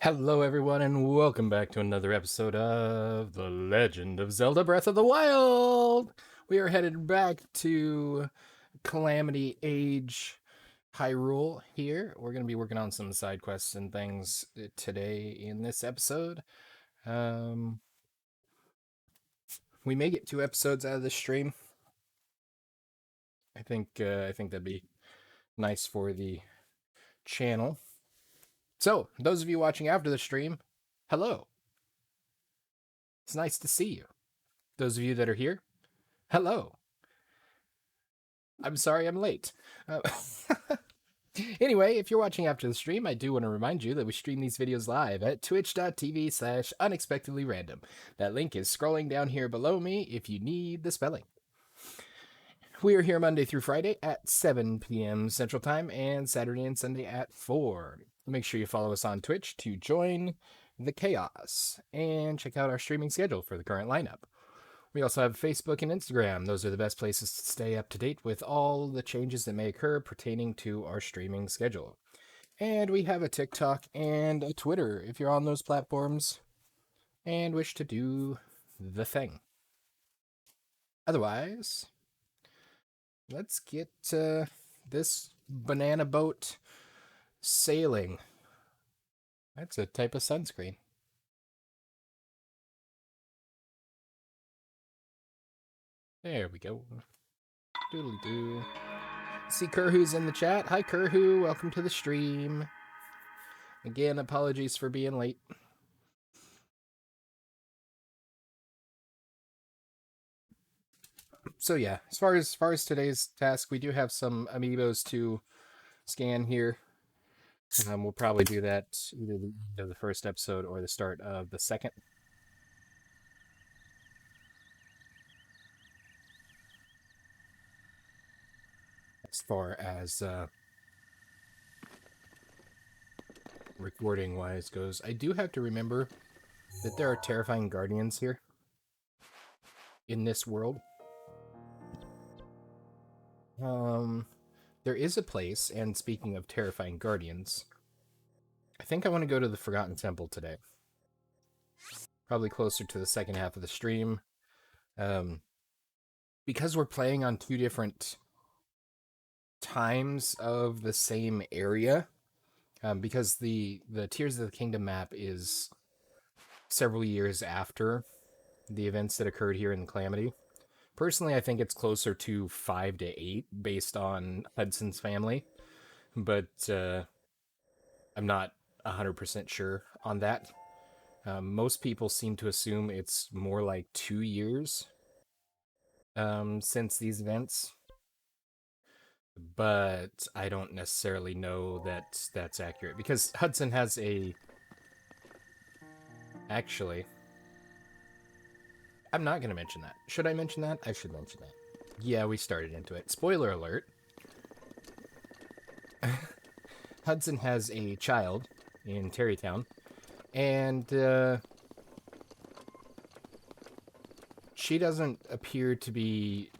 Hello, everyone, and welcome back to another episode of The Legend of Zelda Breath of the Wild. We are headed back to Calamity Age Hyrule here. We're going to be working on some side quests and things today in this episode. We may get 2 episodes out of this stream. I think that'd be nice for the channel. So, those of you watching after the stream, hello. It's nice to see you. Those of you that are here, hello. I'm sorry I'm late. Uh, anyway, if you're watching after the stream, I do want to remind you that we stream these videos live at twitch.tv/unexpectedlyrandom. That link is scrolling down here below me if you need the spelling. We are here Monday through Friday at 7 p.m. Central Time and Saturday and Sunday at 4. Make sure you follow us on Twitch to join the chaos and check out our streaming schedule for the current lineup. We also have Facebook and Instagram. Those are the best places to stay up to date with all the changes that may occur pertaining to our streaming schedule. And we have a TikTok and a Twitter if you're on those platforms and wish to do the thing. Otherwise, let's get this banana boat sailing. That's a type of sunscreen. There we go. Doodly-doo. See Kurhu's in the chat. Hi, Kurhu. Welcome to the stream. Again, apologies for being late. So yeah, as far as today's task, we do have some amiibos to scan here. We'll probably do that either the end of the first episode or the start of the second. As far as recording wise goes, I do have to remember that there are terrifying guardians here in this world. There is a place, and speaking of terrifying guardians, I think I want to go to the Forgotten Temple today. Probably closer to the second half of the stream. Because we're playing on 2 different times of the same area, because the Tears of the Kingdom map is several years after the events that occurred here in Calamity. Personally, I think it's closer to 5 to 8 based on Hudson's family, but I'm not 100% sure on that. Most people seem to assume it's more like 2 years since these events, but I don't necessarily know that that's accurate because Hudson has a... Actually, I'm not going to mention that. Should I mention that? I should mention that. Yeah, we started into it. Spoiler alert. Hudson has a child in Terrytown, and she doesn't appear to be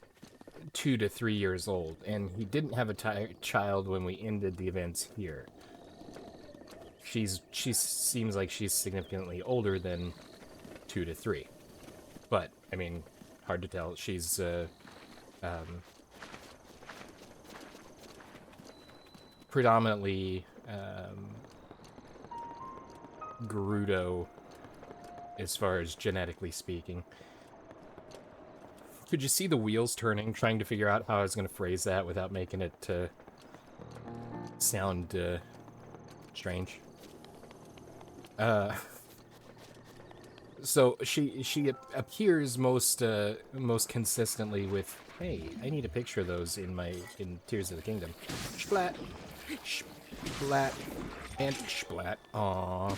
2 to 3 years old, and he didn't have a child when we ended the events here. She seems like she's significantly older than 2 to 3. But, I mean, hard to tell. She's, predominantly, Gerudo, as far as genetically speaking. Could you see the wheels turning, trying to figure out how I was going to phrase that without making it, sound, strange? So she appears most consistently with, hey, I need a picture of those in Tears of the Kingdom. Splat, splat, and splat. Aww.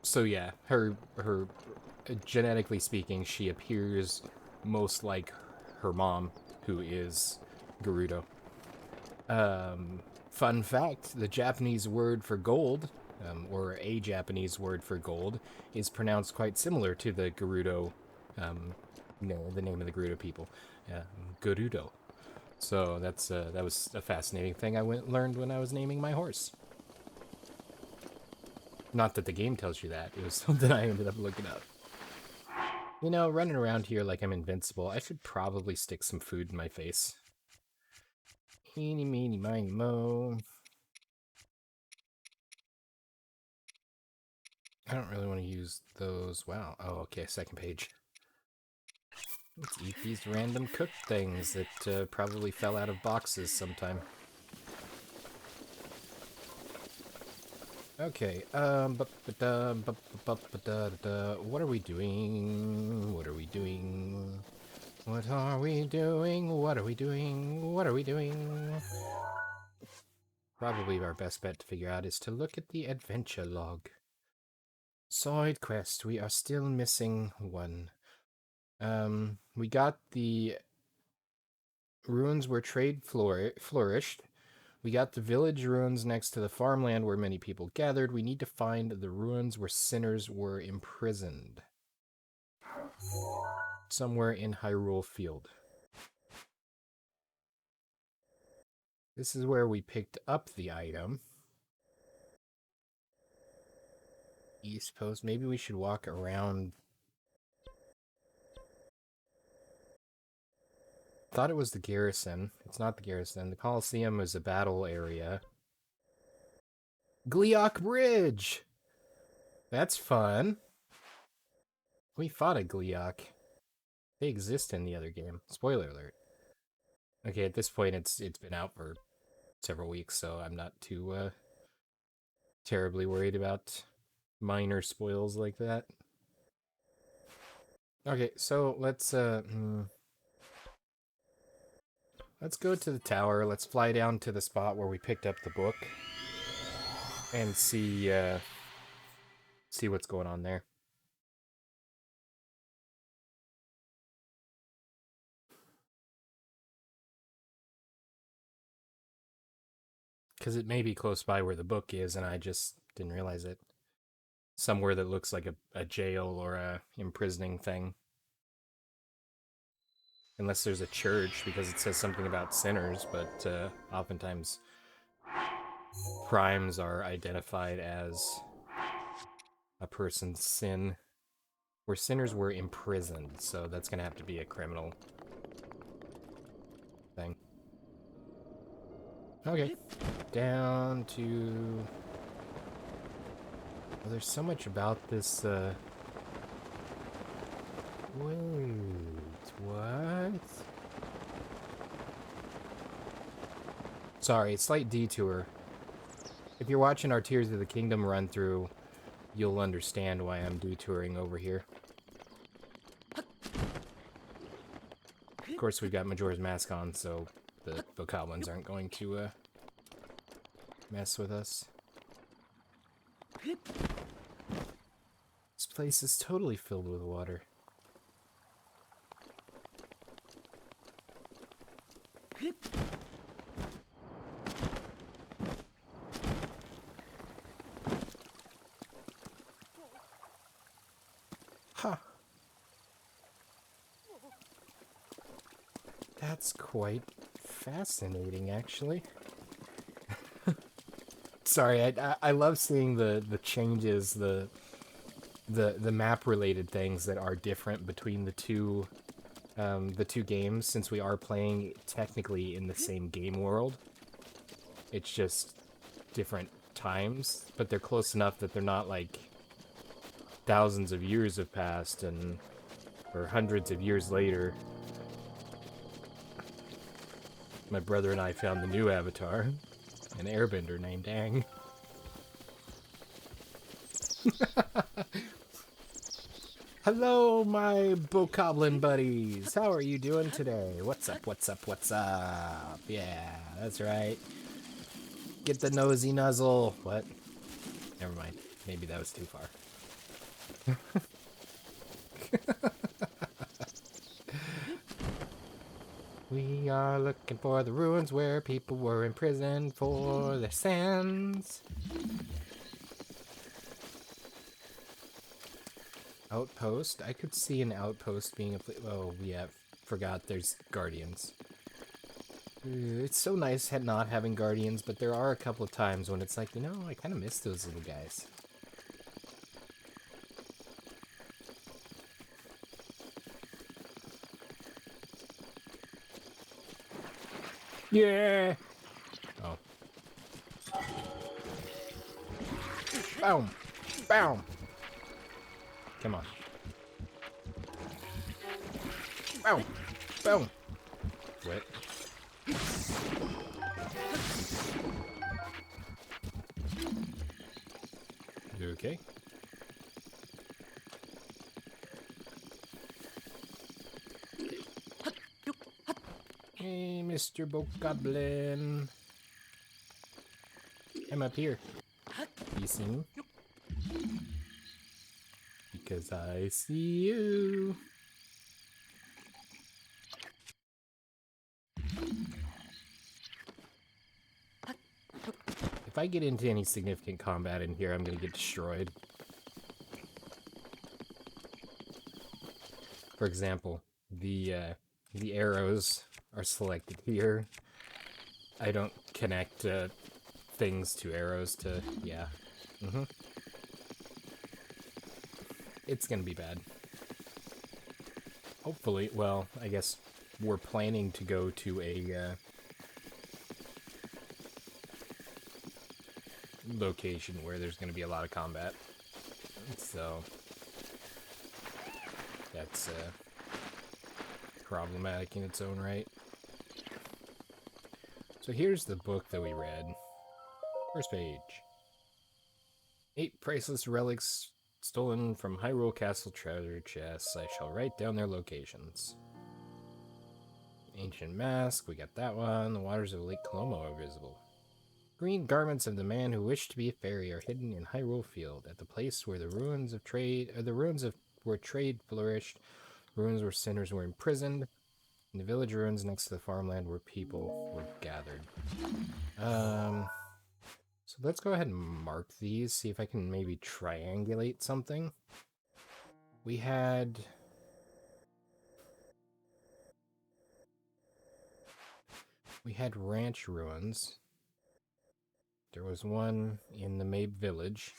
So yeah, her genetically speaking, she appears most like her mom, who is Gerudo. Fun fact, the Japanese word for gold, or a Japanese word for gold, is pronounced quite similar to the Gerudo, the name of the Gerudo people. Gerudo. So that was a fascinating thing I learned when I was naming my horse. Not that the game tells you that. It was something I ended up looking up. You know, running around here like I'm invincible, I should probably stick some food in my face. Eeny, meeny, miny, mo. I don't really want to use those. Wow. Oh, okay, second page. Let's eat these random cooked things that probably fell out of boxes sometime. Okay, what are we doing? What are we doing? What are we doing? What are we doing? What are we doing? Probably our best bet to figure out is to look at the adventure log. Side quest, we are still missing one. We got the ruins where trade flourished. We got the village ruins next to the farmland where many people gathered. We need to find the ruins where sinners were imprisoned. Somewhere in Hyrule Field. This is where we picked up the item. East Post. Maybe we should walk around. Thought it was the garrison. It's not the garrison. The Coliseum is a battle area. Gleeok Bridge! That's fun. We fought a Gleeok. They exist in the other game. Spoiler alert. Okay, at this point it's been out for several weeks, so I'm not too terribly worried about minor spoils like that. Okay, so let's go to the tower. Let's fly down to the spot where we picked up the book and see what's going on there. Because it may be close by where the book is, and I just didn't realize it. Somewhere that looks like a jail or a imprisoning thing. Unless there's a church, because it says something about sinners, but oftentimes crimes are identified as a person's sin. Where sinners were imprisoned, so that's going to have to be a criminal thing. Okay. Down to... Well, there's so much about this, Wait, what? Sorry, slight detour. If you're watching our Tears of the Kingdom run through, you'll understand why I'm detouring over here. Of course, we've got Majora's Mask on, so the bokoblins aren't going to mess with us. This place is totally filled with water. Huh. That's quite fascinating, actually. Sorry, I love seeing the changes, the map-related things that are different between the two games, since we are playing technically in the same game world. It's just different times, but they're close enough that they're not like thousands of years have passed or hundreds of years later. My brother and I found the new avatar, an airbender named Aang. Hello, my bokoblin buddies. How are you doing today? What's up, what's up, what's up? Yeah, that's right. Get the nosy nuzzle. What? Never mind. Maybe that was too far. We are looking for the ruins where people were imprisoned for their sins. Outpost? I could see an outpost being a place. Oh, yeah. Forgot there's guardians. It's so nice not having guardians, but there are a couple of times when it's like, you know, I kind of miss those little guys. Yeah! Oh. Boom! Boom! Come on. Boom! Boom! What? You okay? Hey, Mr. Bokoblin. I'm up here. You see me? Because I see you. If I get into any significant combat in here, I'm gonna get destroyed. For example, the arrows are selected here. I don't connect things to arrows to... yeah. It's gonna be bad. Hopefully, well, I guess we're planning to go to a location where there's gonna be a lot of combat. So that's problematic in its own right. So here's the book that we read. First page. 8 priceless relics stolen from Hyrule Castle treasure chests. I shall write down their locations. Ancient Mask, we got that one. The waters of Lake Colomo are visible. Green garments of the man who wished to be a fairy are hidden in Hyrule Field, at the place where the ruins of trade, where trade flourished, ruins where sinners were imprisoned, in the village ruins next to the farmland where people were gathered. So let's go ahead and mark these, see if I can maybe triangulate something. We had ranch ruins. There was one in the Mabe village.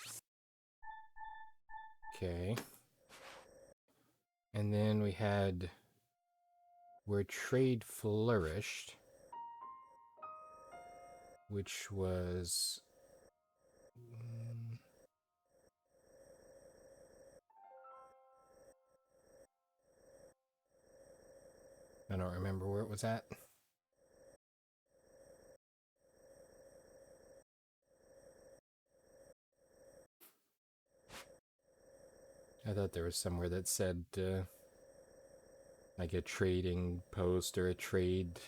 Okay. And then we had where trade flourished, which was... I don't remember where it was at. I thought there was somewhere that said, like a trading post or a trade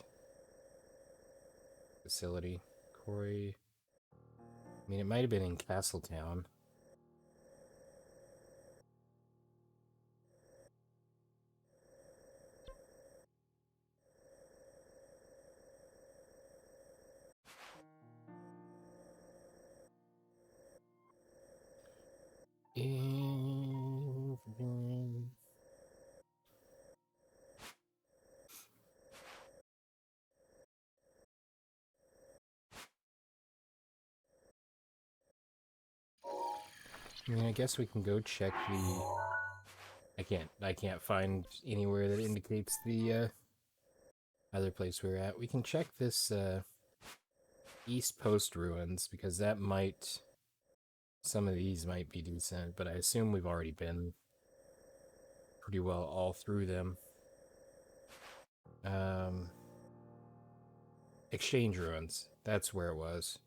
facility. Corey... I mean, it might have been in Castletown. I mean, I guess we can go check the... I can't find anywhere that indicates the other place we were at. We can check this East Post ruins, because that might... some of these might be decent, but I assume we've already been pretty well all through them. Exchange ruins. That's where it was.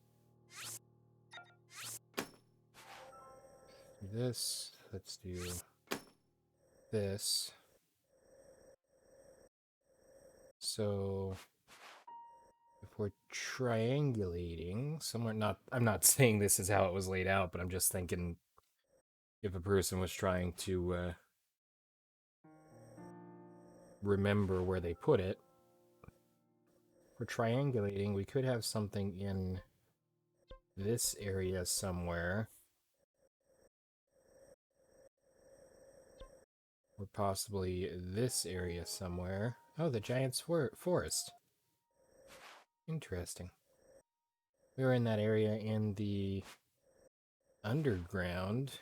This. Let's do this. So if we're triangulating somewhere, I'm not saying this is how it was laid out, but I'm just thinking if a person was trying to remember where they put it, for triangulating, we could have something in this area somewhere. Or possibly this area somewhere. Oh, the Giant's Forest. Interesting. We were in that area in the underground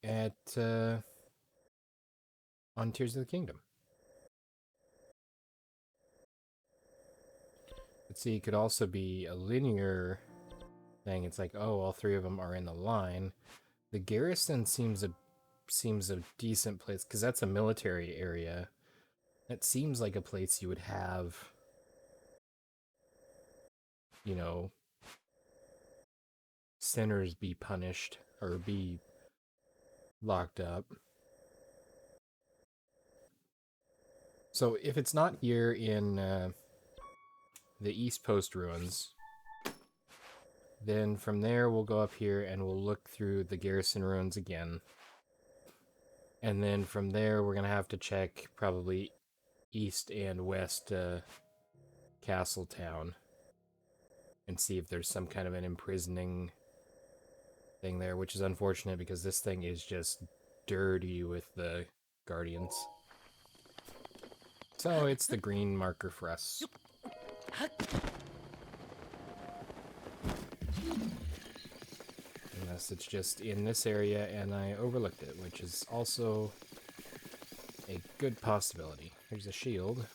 at on Tears of the Kingdom. Let's see, it could also be a linear thing. It's like, oh, all three of them are in the line. The garrison seems a decent place because that's a military area. That seems like a place you would have, you know, sinners be punished or be locked up. So if it's not here in the East Post ruins, then from there we'll go up here and we'll look through the garrison ruins again. And then from there we're going to have to check probably East and West Castle Town and see if there's some kind of an imprisoning thing there, which is unfortunate because this thing is just dirty with the guardians. So it's the green marker for us. Unless it's just in this area and I overlooked it, which is also a good possibility. There's a shield.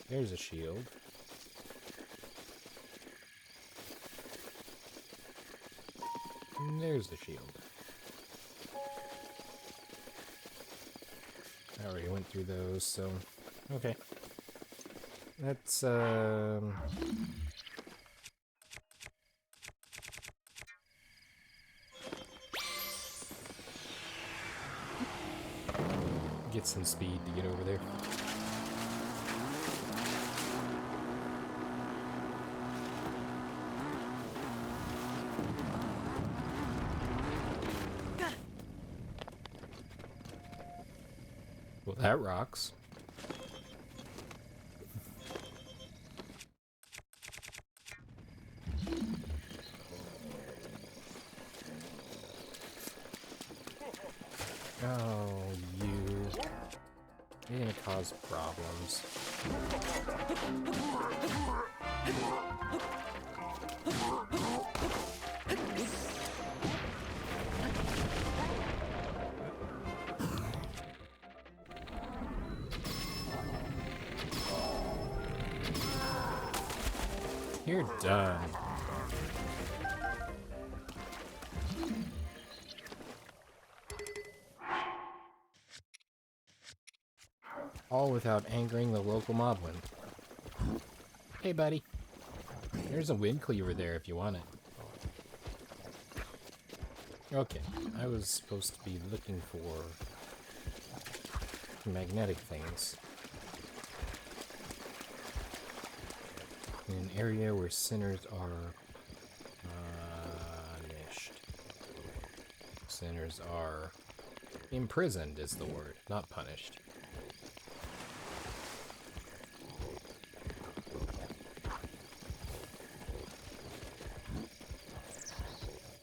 There's a shield. And there's the shield. I already went through those, so... Okay. Let's, get some speed to get over there. Well, that rocks. Oh, you're gonna cause problems. You're done. All without angering the local moblin. Hey, buddy. There's a wind cleaver there if you want it. Okay, I was supposed to be looking for magnetic things. In an area where sinners are punished. Sinners are imprisoned is the word, not punished.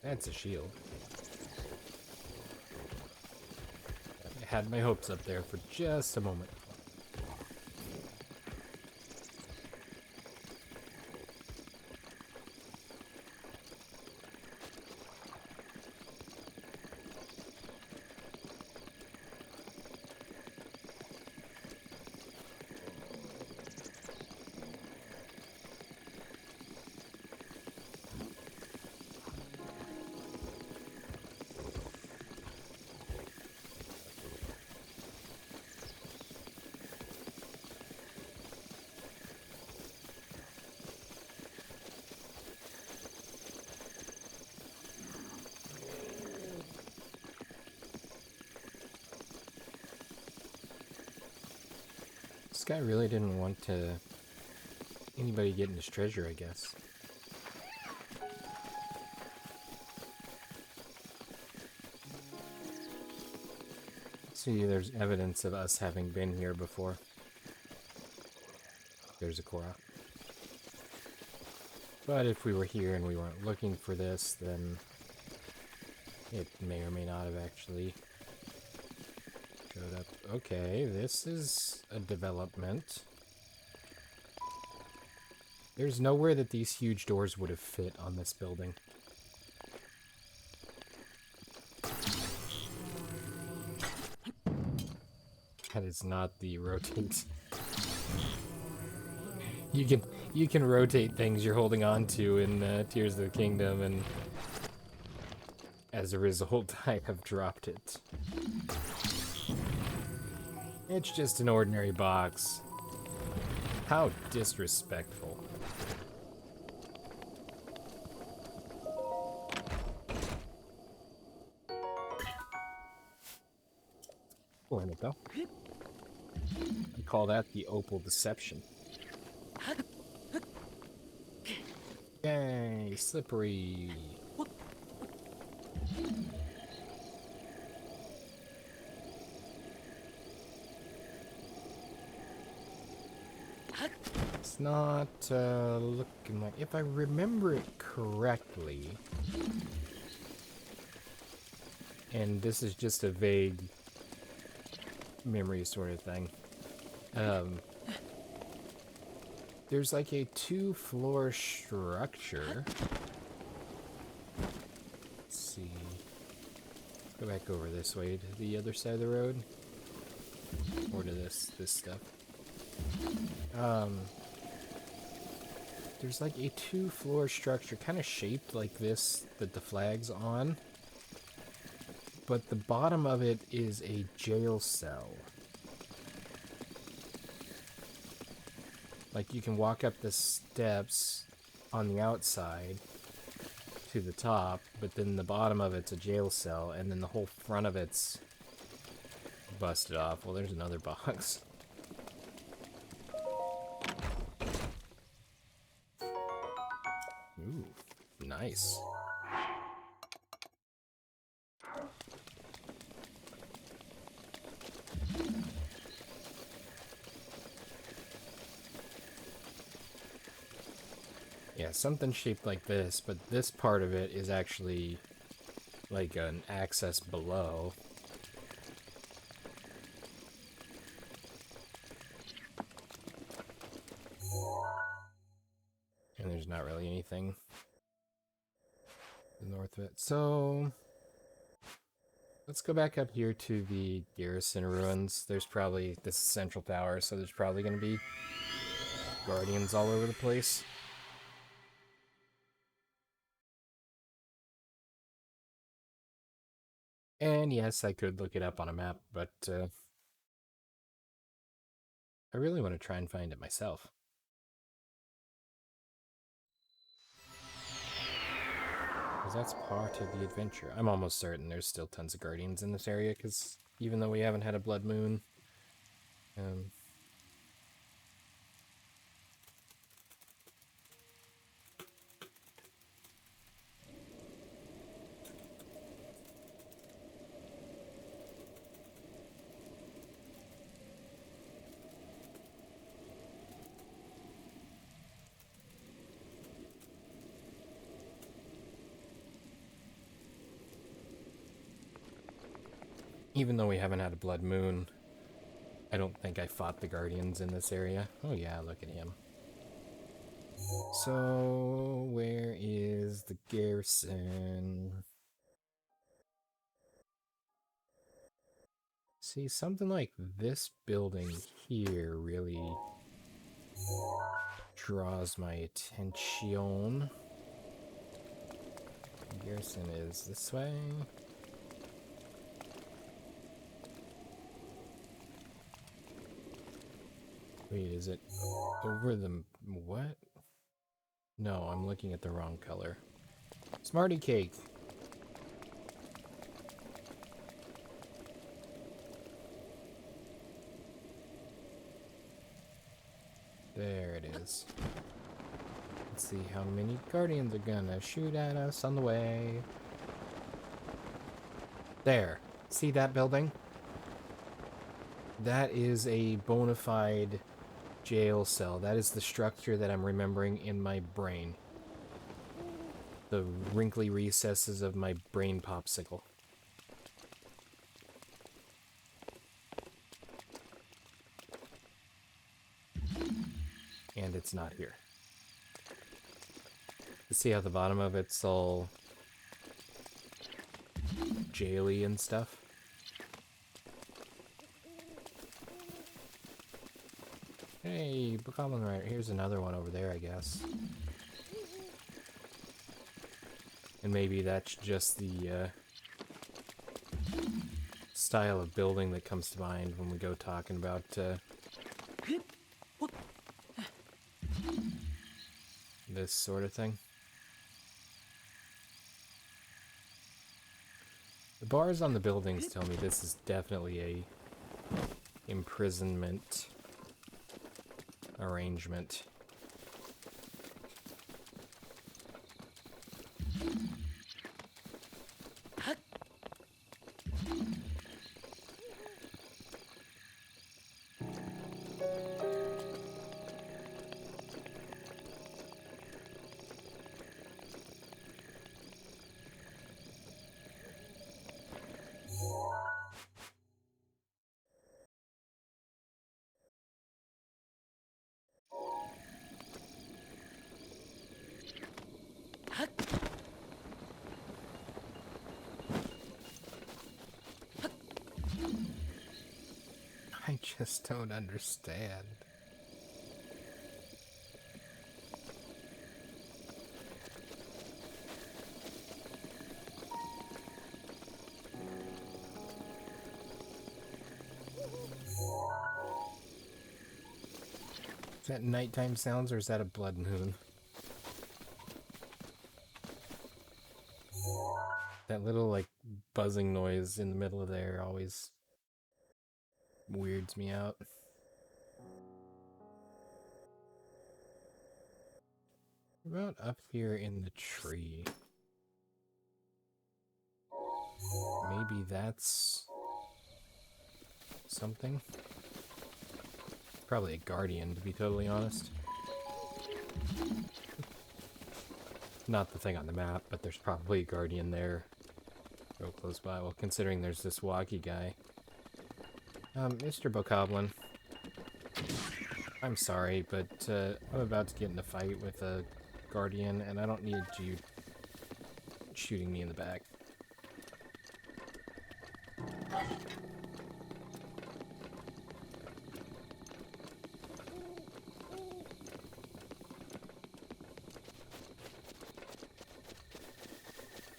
That's a shield. I had my hopes up there for just a moment. This guy really didn't want anybody getting his treasure, I guess. See, there's evidence of us having been here before. There's a Korok. But if we were here and we weren't looking for this, then it may or may not have actually Okay, this is a development. There's nowhere that these huge doors would have fit on this building. That is not the rotate. You can rotate things you're holding on to in Tears of the Kingdom, and as a result, I have dropped it. It's just an ordinary box. How disrespectful. Cool in it, though. I call that the Opal Deception. Yay, slippery. It's not looking like... If I remember it correctly... And this is just a vague memory sort of thing. There's like a 2-floor structure. Let's see. Go back over this way to the other side of the road. Or to this stuff. There's like a 2-floor structure, kind of shaped like this, that the flag's on. But the bottom of it is a jail cell. Like, you can walk up the steps on the outside to the top, but then the bottom of it's a jail cell, and then the whole front of it's busted off. Well, there's another box. Ooh, nice. Yeah, something shaped like this, but this part of it is actually like an access below. And there's not really anything north of it. So let's go back up here to the garrison ruins. There's probably this is Central Tower, so there's probably going to be guardians all over the place. And yes, I could look it up on a map, but I really want to try and find it myself. Because that's part of the adventure. I'm almost certain there's still tons of guardians in this area, because even though we haven't had a blood moon, even though we haven't had a blood moon, I don't think I fought the guardians in this area. Oh yeah, look at him. So, where is the garrison? See, something like this building here really draws my attention. The garrison is this way. Wait, is it over the... what? No, I'm looking at the wrong color. Smarty cake! There it is. Let's see how many guardians are gonna shoot at us on the way. There. See that building? That is a bona fide jail cell. That is the structure that I'm remembering in my brain. The wrinkly recesses of my brain popsicle. And it's not here. You see how the bottom of it's all jaily and stuff? Hey, Bokoblin, right, here's another one over there, I guess. And maybe that's just the style of building that comes to mind when we go talking about this sort of thing. The bars on the buildings tell me this is definitely a imprisonment arrangement. I just don't understand. Is that nighttime sounds or is that a blood moon? That little, like, buzzing noise in the middle of there always weirds me out. What about up here in the tree? Maybe that's something? Probably a guardian, to be totally honest. Not the thing on the map, but there's probably a guardian there. Real close by. Well, considering there's this walkie guy. Mr. Bokoblin. I'm sorry, but I'm about to get in a fight with a guardian, and I don't need you shooting me in the back.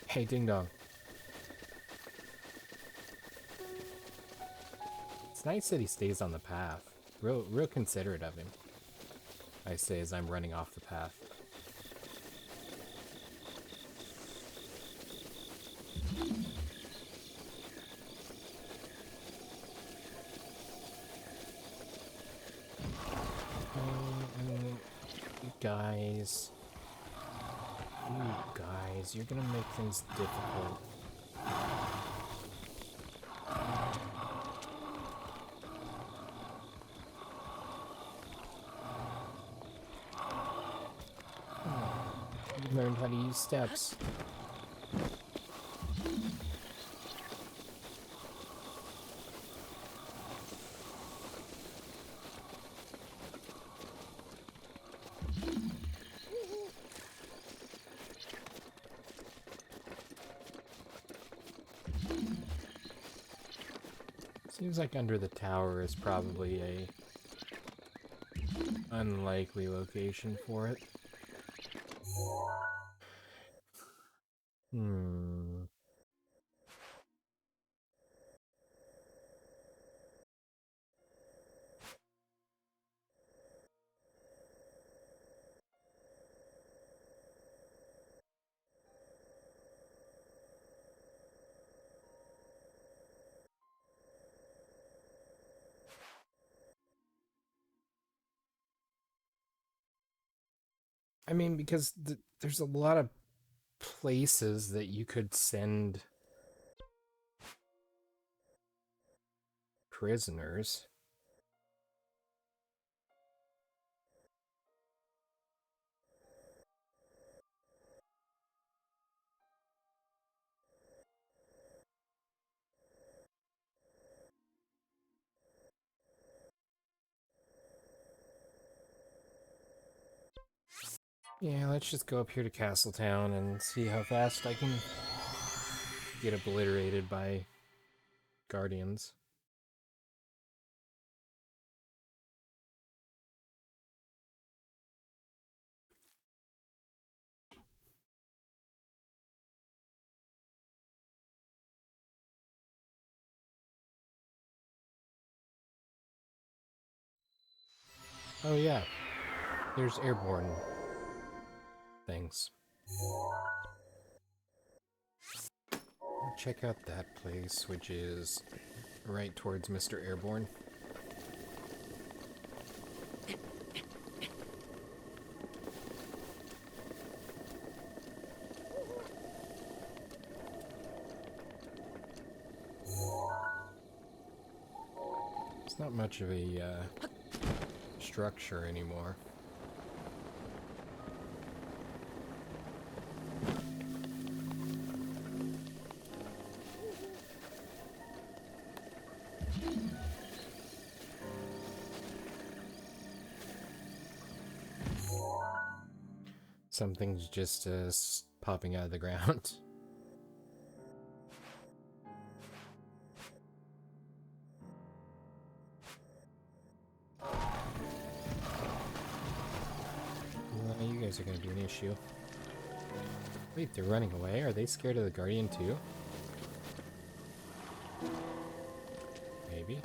Hey, Ding Dong. It's nice that he stays on the path. Real considerate of him. I say as I'm running off the path. Guys. You guys, you're gonna make things difficult. You learned how to use steps. Seems like under the tower is probably a unlikely location for it. I mean, because there's a lot of places that you could send prisoners. Yeah, let's just go up here to Castletown and see how fast I can get obliterated by guardians. Oh yeah, there's airborne things. Check out that place, which is right towards Mr. Airborne. It's not much of a structure anymore. Something's just popping out of the ground. You guys are going to be an issue. Wait, they're running away? Are they scared of the Guardian too? Maybe.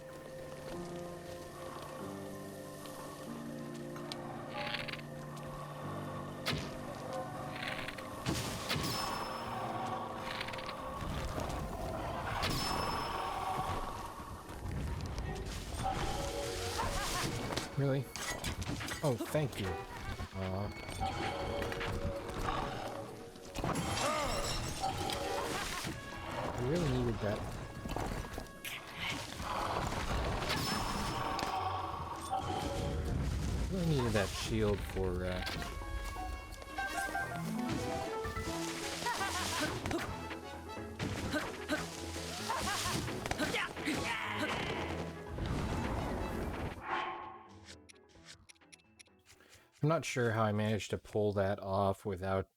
Really? Oh, thank you. I really needed that. Really needed that shield for, I'm not sure how I managed to pull that off without,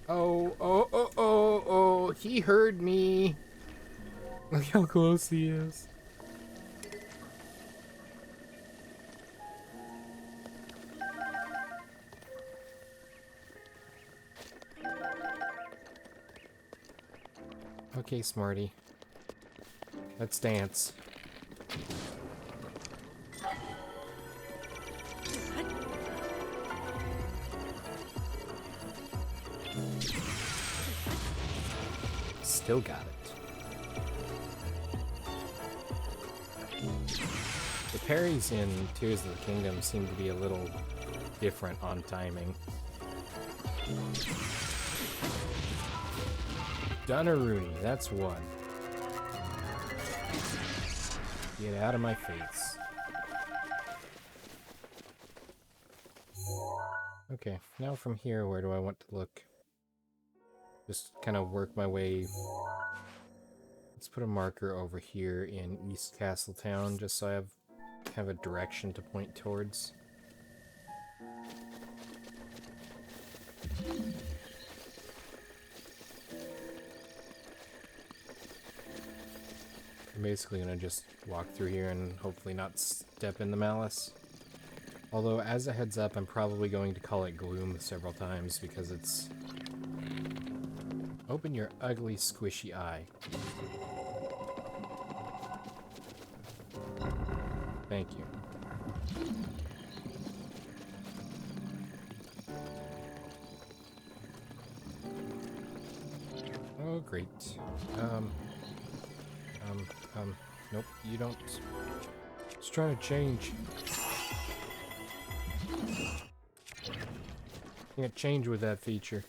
Oh, he heard me! Look how close he is. Okay, Smarty. Let's dance. Still got it. The parries in Tears of the Kingdom seem to be a little different on timing. Dunnaroony, that's one. Get out of my face. Okay, now from here, where do I want to look? Just kind of work my way. Let's put a marker over here in East Castletown, just so I have a direction to point towards. I'm basically gonna just walk through here and hopefully not step in the malice. Although, as a heads up, I'm probably going to call it gloom several times because it's... Open your ugly, squishy eye. Thank you. Oh, great. Nope, you don't. It's trying to change. Can't change with that feature.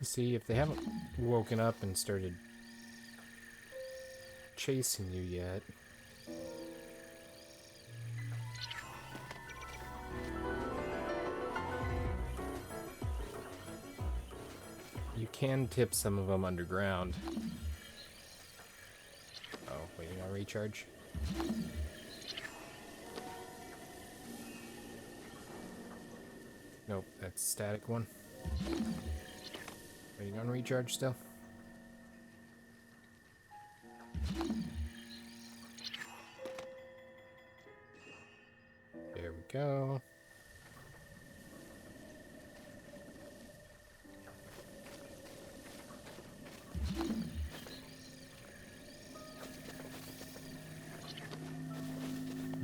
See, if they haven't woken up and started chasing you yet. You can tip some of them underground. Oh, waiting on recharge. Nope, that's static one. Waiting on recharge still. There we go.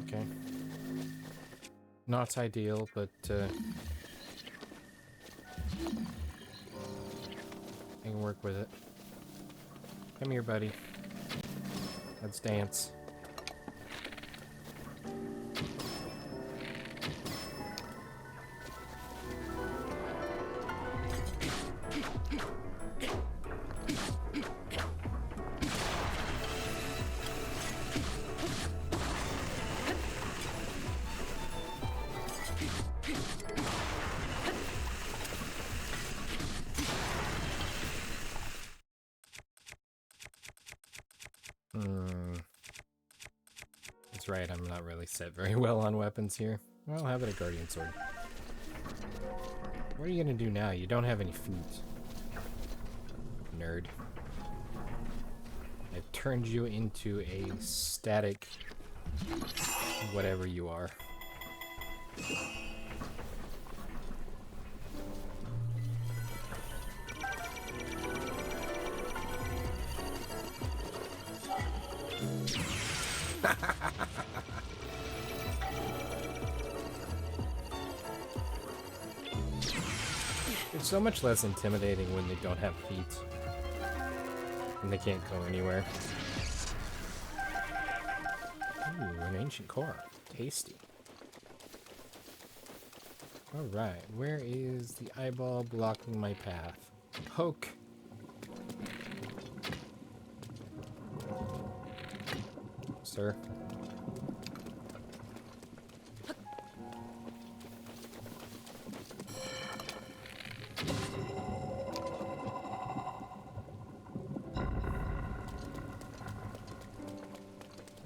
Okay. Not ideal, but I can work with it. Come here, buddy. Let's dance. That's right, I'm not really set very well on weapons here. Well, how about a guardian sword? What are you gonna do now? You don't have any feet. Nerd. I've turned you into a static whatever you are. It's so much less intimidating when they don't have feet. And they can't go anywhere. Ooh, an ancient core. Tasty. Alright, where is the eyeball blocking my path? Poke! Sir.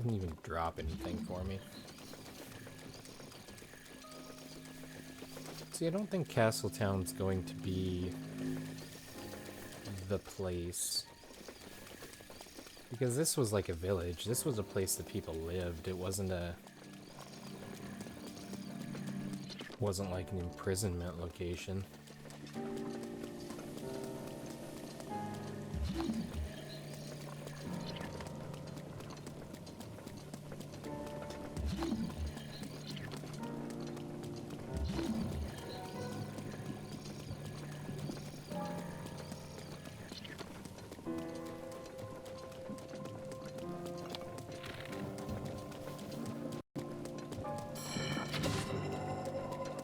Didn't even drop anything for me. See, I don't think Castletown's going to be the place. Because this was like a village. This was a place that people lived. It wasn't like an imprisonment location.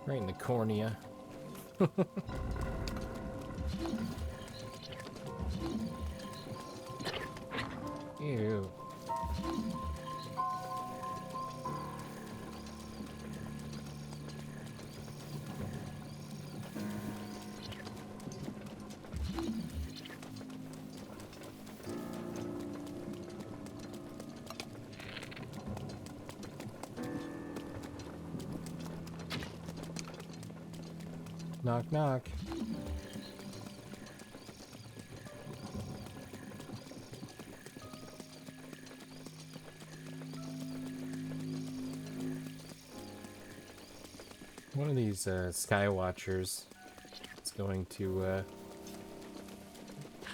Right in the cornea. Ew. Knock, knock. One of these Sky Watchers is going to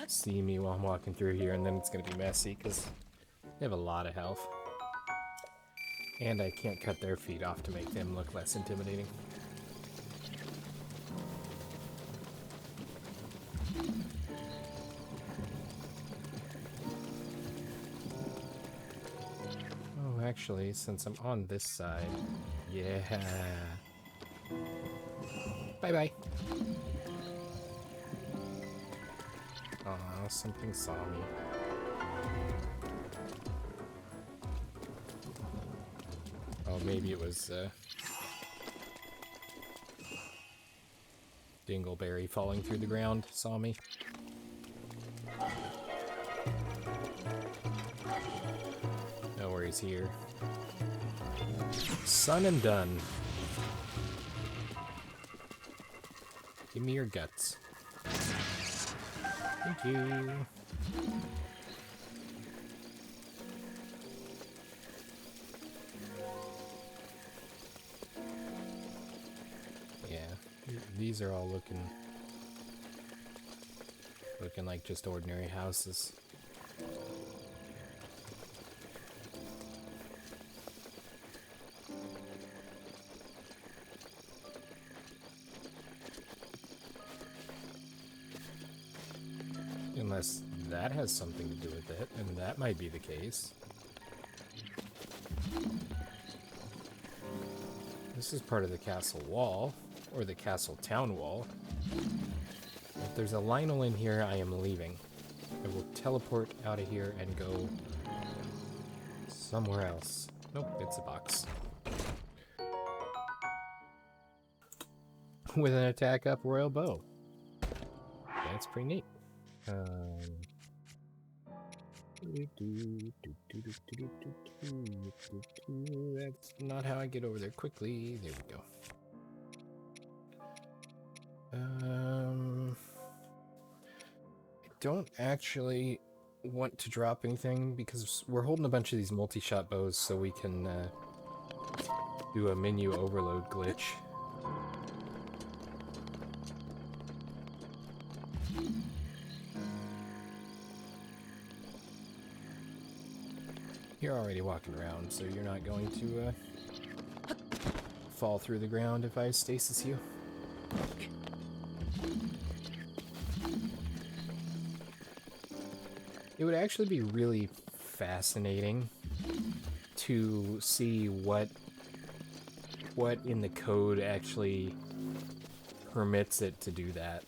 see me while I'm walking through here, and then it's going to be messy because they have a lot of health. And I can't cut their feet off to make them look less intimidating. Oh, actually, since I'm on this side, yeah. Bye-bye. Aw, something saw me. Oh, maybe it was, Dingleberry falling through the ground saw me. boys here. Son and done. Give me your guts. Thank you. Yeah, these are all looking like just ordinary houses. Unless that has something to do with it, and that might be the case. This is part of the castle wall, or the castle town wall. If there's a Lionel in here, I am leaving. I will teleport out of here and go somewhere else. Nope, it's a box. With an attack up royal bow. That's pretty neat. That's not how I get over there quickly. There we go. I don't actually want to drop anything because we're holding a bunch of these multi-shot bows so we can do a menu overload glitch. You're already walking around, so you're not going to fall through the ground if I stasis you. It would actually be really fascinating to see what in the code actually permits it to do that.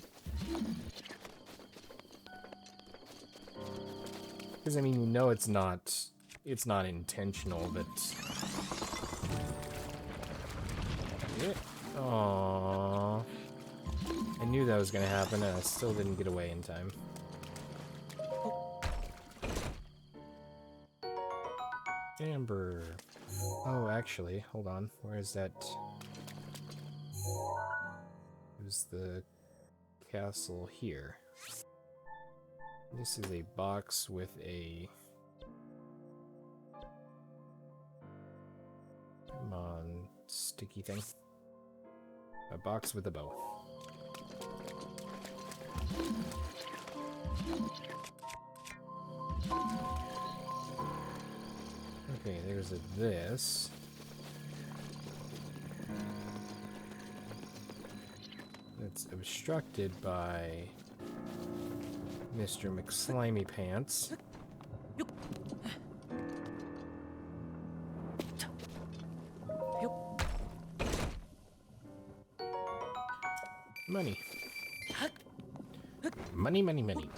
Because I mean, you know it's not intentional, but aww. I knew that was gonna happen and I still didn't get away in time. Amber. Oh, actually, hold on. Where is that? There's the castle here. This is a box with a... Come on, sticky thing. A box with a bow. Okay, there's a this. It's obstructed by Mr. McSlimey Pants. Money. Money, money, money.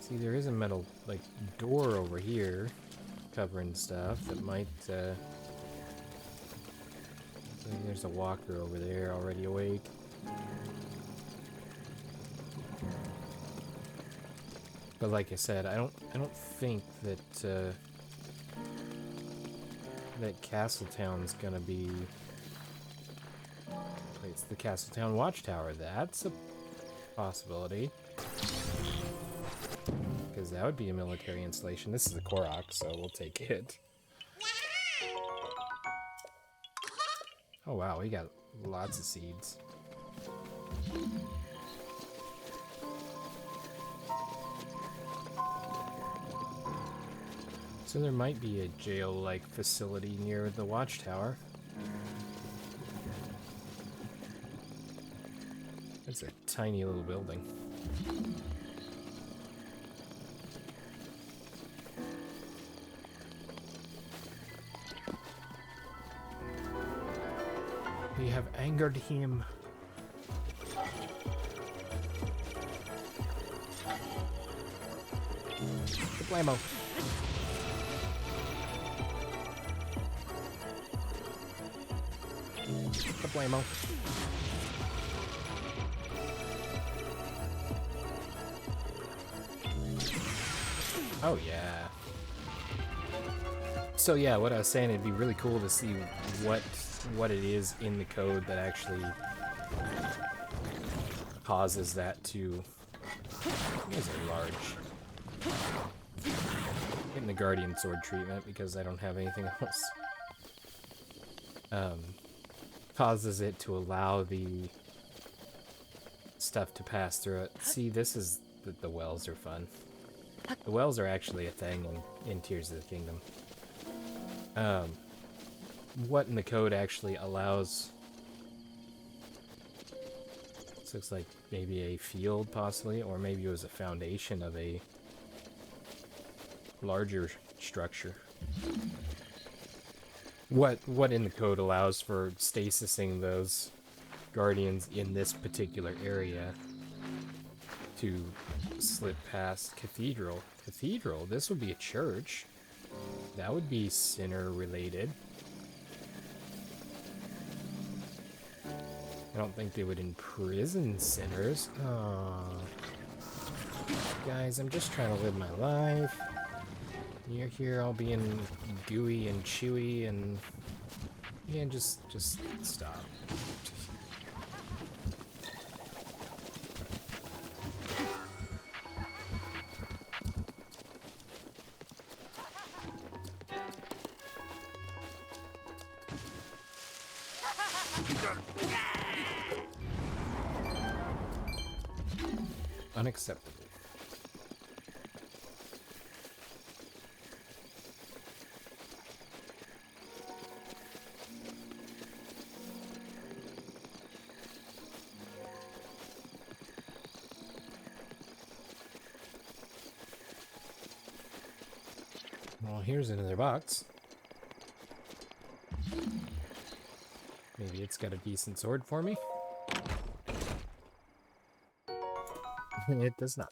See, there is a metal, like, door over here covering stuff that might, there's a walker over there already awake. But like I said, I don't think that that Castletown's gonna be... It's the Castletown Watchtower. That's a possibility. Because that would be a military installation. This is a Korok, so we'll take it. Oh wow, we got lots of seeds. So there might be a jail-like facility near the watchtower. It's a tiny little building. We have angered him. Blammo. Blammo. Oh, yeah. So yeah, what I was saying, it'd be really cool to see what it is in the code that actually causes that to... These are large. Getting the Guardian Sword treatment because I don't have anything else. Causes it to allow the stuff to pass through it. See, this is... The wells are fun. The wells are actually a thing in Tears of the Kingdom. What in the code actually allows... This looks like maybe a field, possibly, or maybe it was a foundation of a larger structure. What in the code allows for stasising those guardians in this particular area to slip past Cathedral? Cathedral? This would be a church. That would be sinner related. I don't think they would imprison sinners. Aww. Guys, I'm just trying to live my life. You're here all being gooey and chewy and... Yeah, just stop. Unacceptable. Well, here's another box. Maybe it's got a decent sword for me. It does not.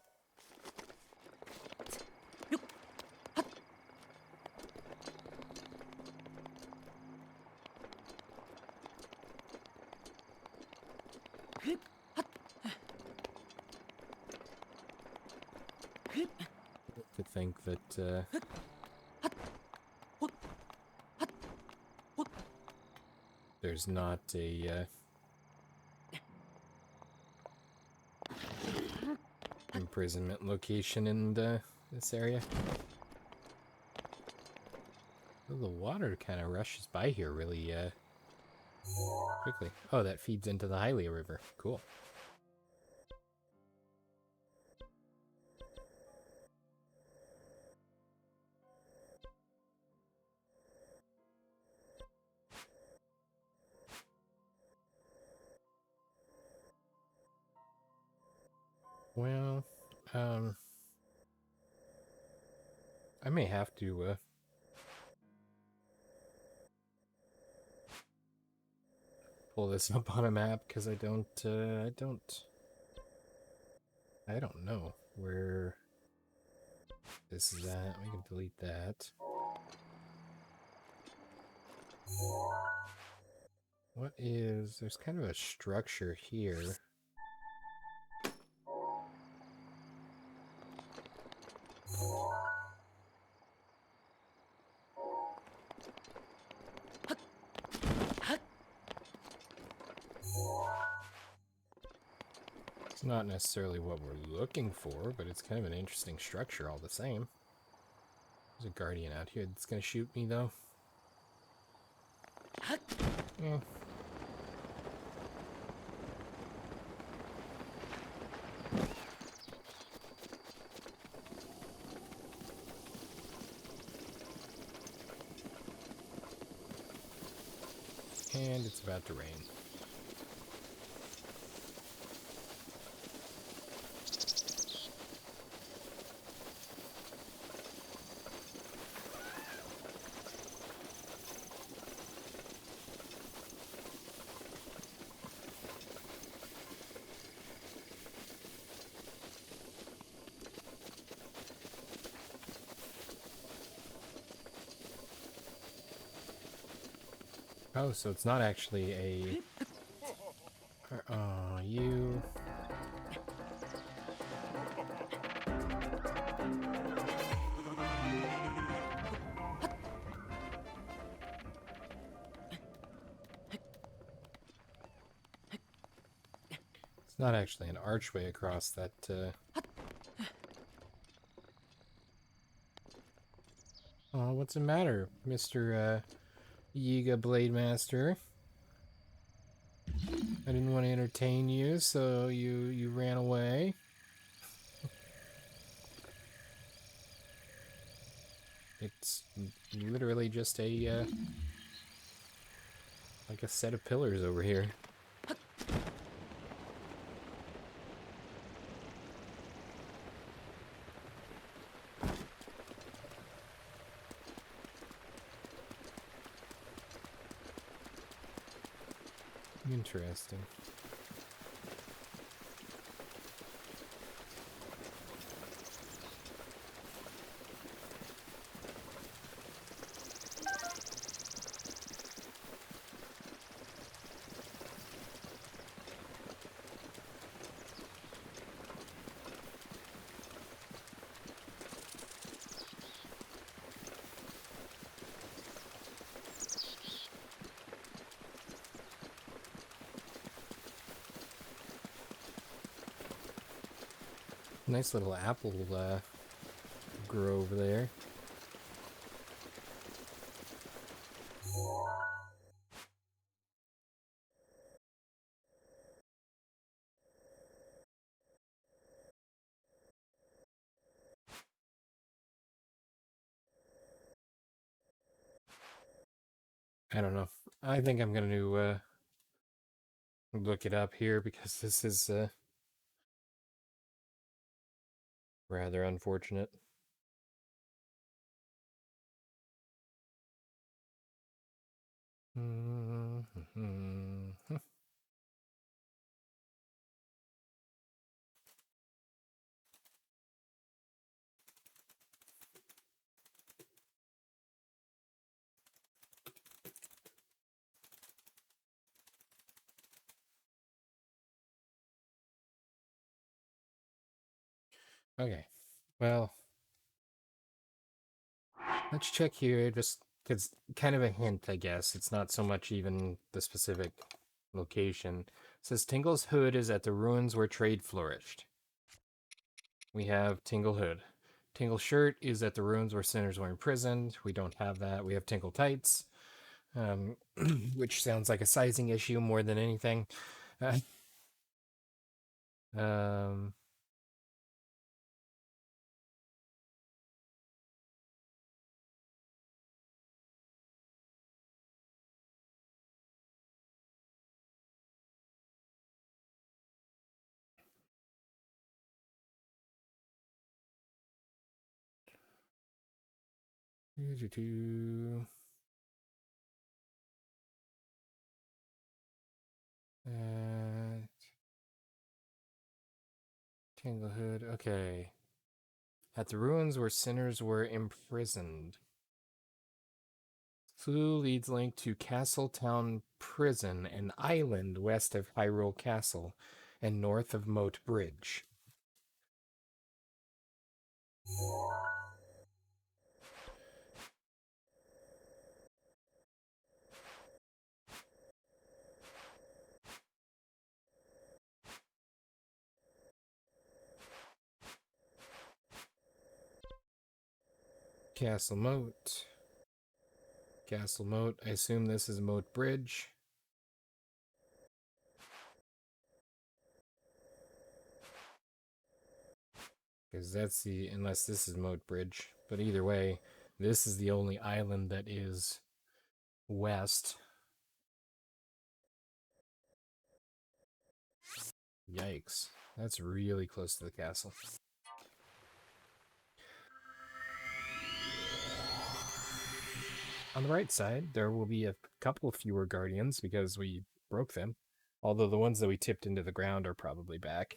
To think that there's not a imprisonment location in this area. Well, the water kind of rushes by here really quickly. Oh, that feeds into the Hylia River. Cool. Well, I may have to pull this up on a map because I don't know where this is at. We can delete that. What is... There's kind of a structure here. It's not necessarily what we're looking for, but it's kind of an interesting structure all the same. There's a guardian out here that's gonna shoot me, though. Yeah. And it's about to rain. Oh, so it's not actually a... Oh, you... It's not actually an archway across that, Oh, what's the matter, Mr. Yiga Blade Master? I didn't want to entertain you, so you ran away. It's literally just a, like a set of pillars over here. Interesting. Nice little apple grove there. I don't know. I think I'm going to look it up here because this is rather unfortunate. Okay, well, let's check here, just because kind of a hint, I guess. It's not so much even the specific location. It says Tingle's Hood is at the ruins where trade flourished. We have Tingle Hood. Tingle Shirt is at the ruins where sinners were imprisoned. We don't have that. We have Tingle Tights, which sounds like a sizing issue more than anything. Uh, um, uh, Tingle Hood. Okay. At the ruins where sinners were imprisoned. Clue leads Link to Castletown Prison, an island west of Hyrule Castle and north of Moat Bridge. Castle Moat. Castle Moat. I assume this is Moat Bridge. Because that's the... unless this is Moat Bridge. But either way, this is the only island that is west. Yikes. That's really close to the castle. On the right side, there will be a couple fewer guardians because we broke them. Although the ones that we tipped into the ground are probably back.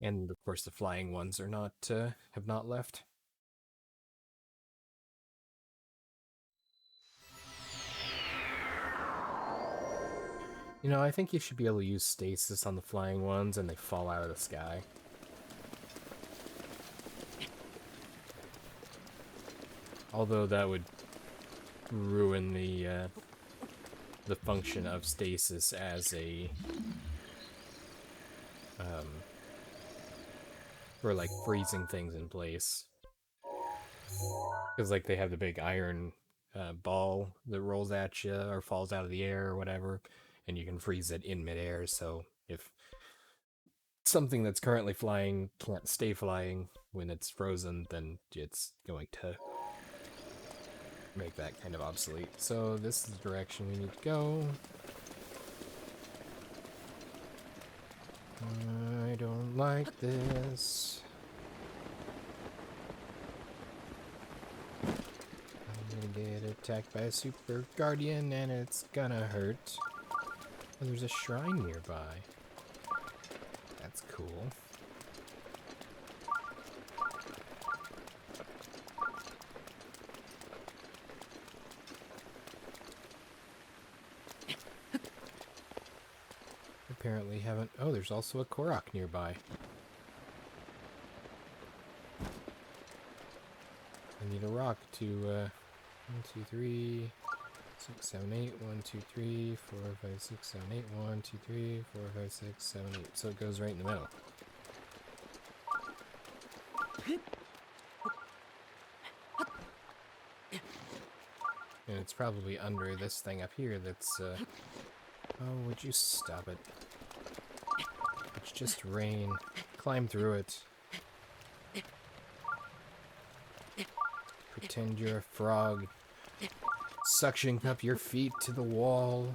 And of course the flying ones are not, have not left. You know, I think you should be able to use stasis on the flying ones and they fall out of the sky. Although that would ruin the the function of stasis as a for like freezing things in place. Because like they have the big iron ball that rolls at you or falls out of the air or whatever, and you can freeze it in midair. So if something that's currently flying can't stay flying when it's frozen, then it's going to make that kind of obsolete. So this is the direction we need to go. I don't like this. I'm gonna get attacked by a super guardian and it's gonna hurt. Oh, there's a shrine nearby. That's cool. Apparently haven't... Oh, there's also a Korok nearby. I need a rock to, 1, 2, 3, 6, 7, 8, 1, 2, 3, 4, 5, 6, 7, 8, 1, 2, 3, 4, 5, 6, 7, 8. So it goes right in the middle. And it's probably under this thing up here that's, Oh, would you stop it? It's just rain. Climb through it. Pretend you're a frog. Suctioning up your feet to the wall.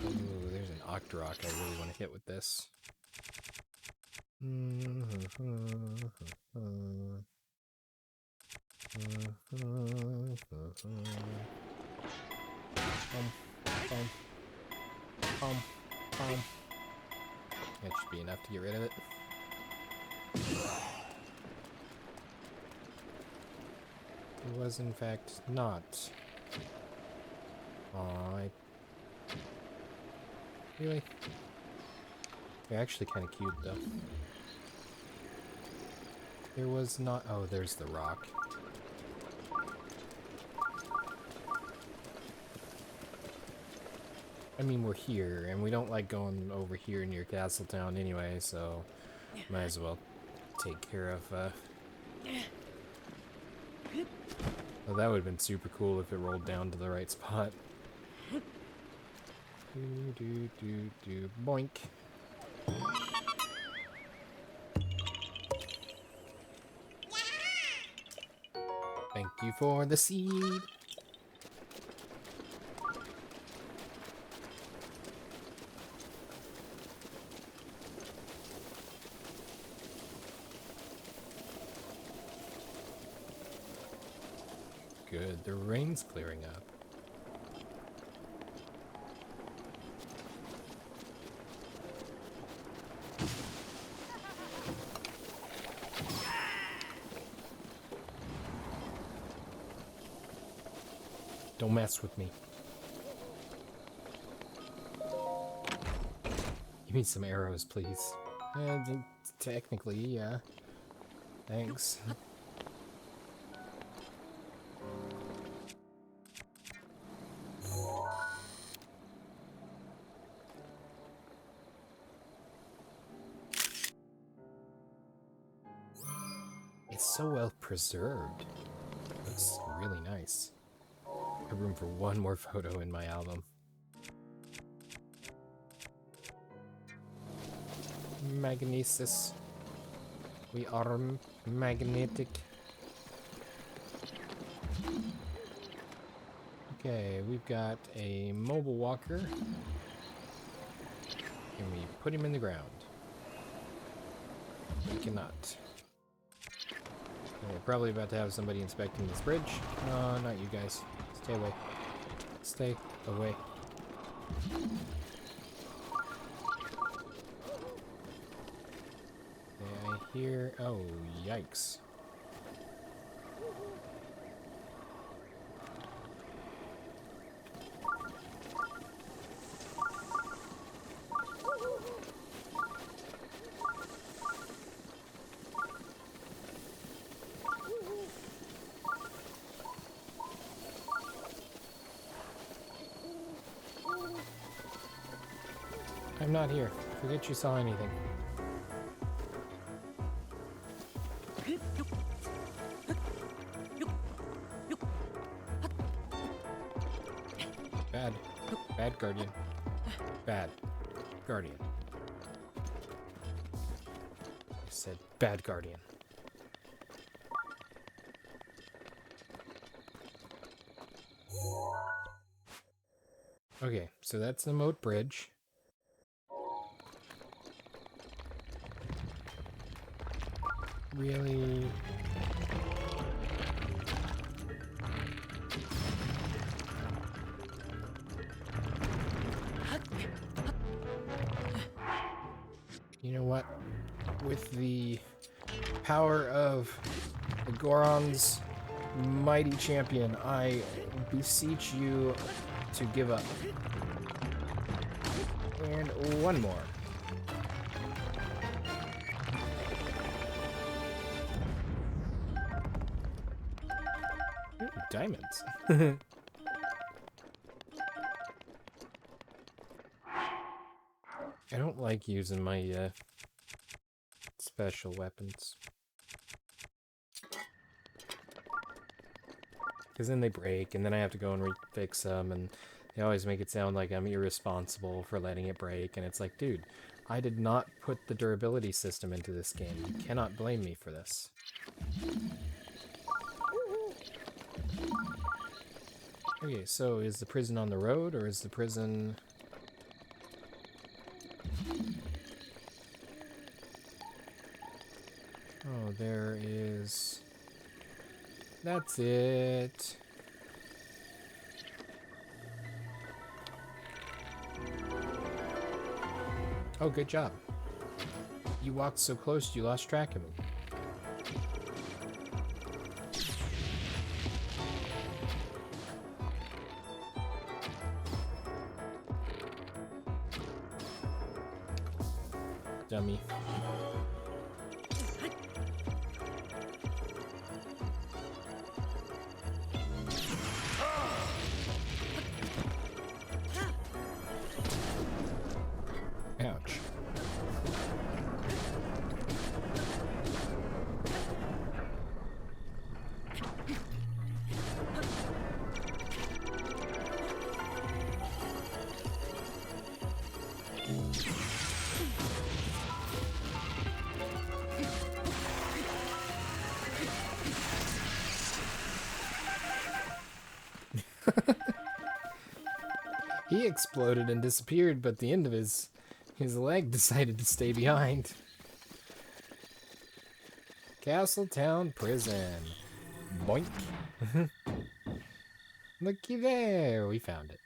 Ooh, there's an Octorok I really want to hit with this. That should be enough to get rid of it. It was in fact not. Aw, Really? They're actually kind of cute though. There was not... Oh, there's the rock. I mean, we're here, and we don't like going over here near Castletown anyway, so might as well take care of, Well, that would have been super cool if it rolled down to the right spot. Boink. Thank you for the seed. Good, the rain's clearing up. Don't mess with me. Give me some arrows, please. Technically, yeah. Thanks. It's so well preserved. Looks really nice. I have room for one more photo in my album. Magnesis. We are magnetic. Okay, we've got a mobile walker. Can we put him in the ground? We cannot. We're probably about to have somebody inspecting this bridge. No, not you guys. Stay away. Stay away. Okay, I hear... Oh, yikes. I'm not here. Forget you saw anything. Bad. Bad guardian. Bad guardian. I said bad guardian. Okay, so that's the moat bridge. Really? You know what? With the power of the Goron's mighty champion, I beseech you to give up. And one more. Ooh, diamonds. I don't like using my special weapons. Because then they break, and then I have to go and fix them, and they always make it sound like I'm irresponsible for letting it break, and it's like, dude, I did not put the durability system into this game. You cannot blame me for this. Okay, so is the prison on the road, or is the prison... Oh, there is... That's it. Oh, good job. You walked so close you lost track of me. Dummy. Ouch. He exploded and disappeared, but the end of his leg decided to stay behind. Castletown Prison. Boink. Looky there, we found it.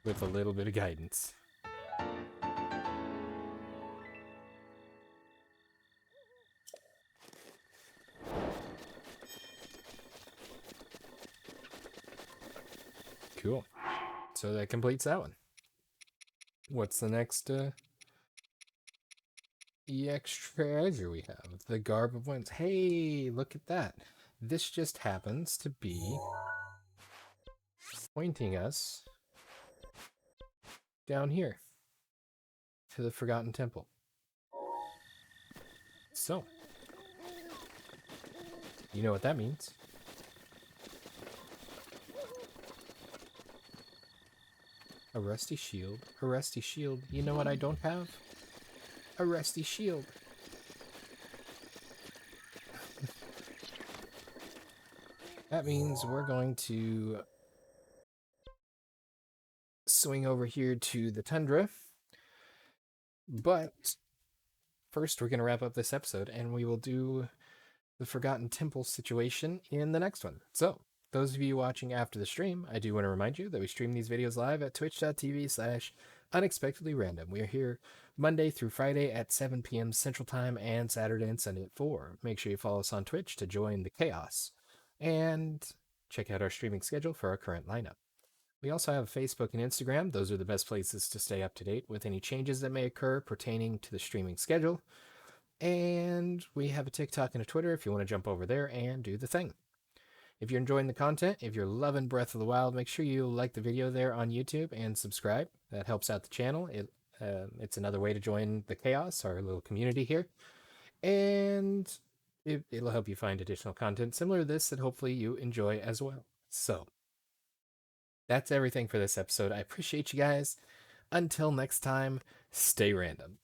With a little bit of guidance. Cool. So that completes that one. What's the next EX treasure we have? The Garb of Winds. Hey, look at that. This just happens to be pointing us down here to the Forgotten Temple. So, you know what that means. A rusty shield. A rusty shield. You know what I don't have? A rusty shield. That means we're going to swing over here to the tundra. But first, we're going to wrap up this episode, and we will do the Forgotten Temple situation in the next one. So, those of you watching after the stream, I do want to remind you that we stream these videos live at twitch.tv/unexpectedlyrandom. We are here Monday through Friday at 7 p.m. Central Time and Saturday and Sunday at 4. Make sure you follow us on Twitch to join the chaos. And check out our streaming schedule for our current lineup. We also have Facebook and Instagram. Those are the best places to stay up to date with any changes that may occur pertaining to the streaming schedule. And we have a TikTok and a Twitter if you want to jump over there and do the thing. If you're enjoying the content, if you're loving Breath of the Wild, make sure you like the video there on YouTube and subscribe. That helps out the channel. It's another way to join the chaos, our little community here. And it'll help you find additional content similar to this that hopefully you enjoy as well. So, that's everything for this episode. I appreciate you guys. Until next time, stay random.